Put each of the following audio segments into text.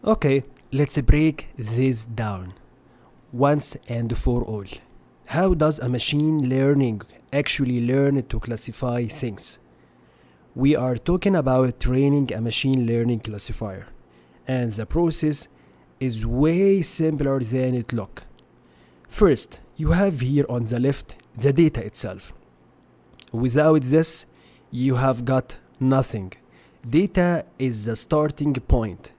Okay, let's break this down once and for all. How does a machine learning actually learn to classify things? We are talking about training a machine learning classifier, and the process is way simpler than it looks. First, you have here on the left the data itself. Without this, you have got nothing. Data is the starting point.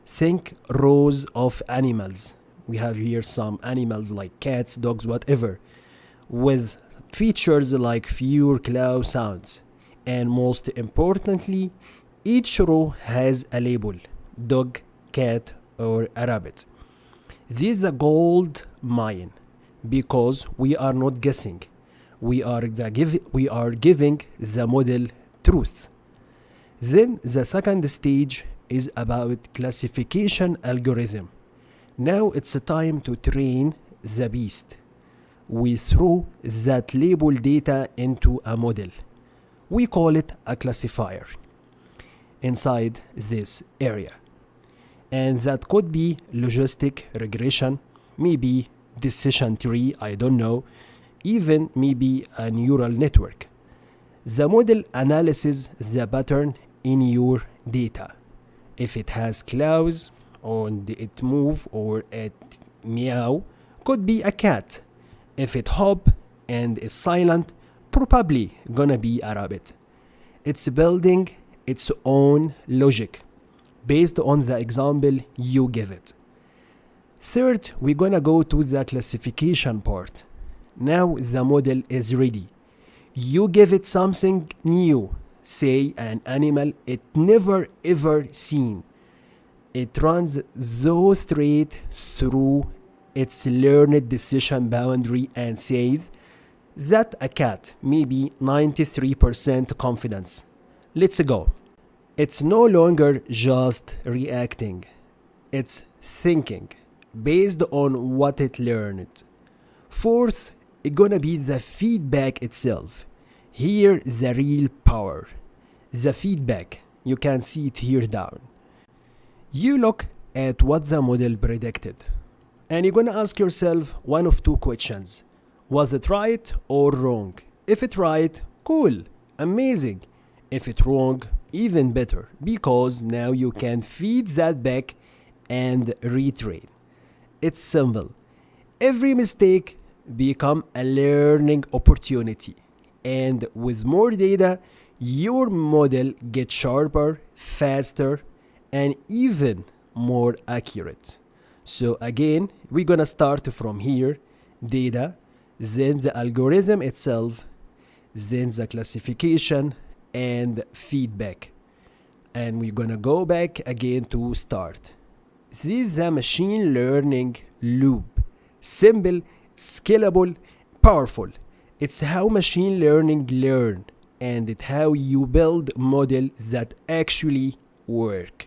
Think rows of animals. We have here some animals like cats, dogs, whatever, with features like fewer claw sounds. And most importantly, each row has a label: dog, cat, or a rabbit. This is a gold mine because we are not guessing. We are giving the model truth. Then the second stage is about classification algorithm. Now it's time to train the beast. We throw that label data into a model. We call it a classifier inside this area. And that could be logistic regression, maybe decision tree, I don't know, even maybe a neural network. The model analyzes the pattern in your data. If it has claws, or it move, or it meow, could be a cat. If it hop and is silent, probably gonna be a rabbit. It's building its own logic based on the example you give it. Third, we're gonna go to the classification part. Now the model is ready. You give it something new, say an animal it never ever seen. It runs those straight through its learned decision boundary and says that a cat, maybe 93% confidence. Let's go. It's no longer just reacting. It's thinking based on what it learned. Fourth, it's gonna be the feedback itself. Here the real power. The feedback. You can see it here down. You look at what the model predicted, and you're gonna ask yourself one of two questions. Was it right or wrong? If it's right, cool, amazing. If it's wrong, even better, because now you can feed that back and retrain. It's simple. Every mistake become a learning opportunity, and with more data, your model gets sharper, faster, and even more accurate. So again, we're gonna start from here: data, then the algorithm itself, then the classification and feedback. And we're gonna go back again to start. This is the machine learning loop. Simple, scalable, powerful. It's how machine learning learn, and it's how you build models that actually work.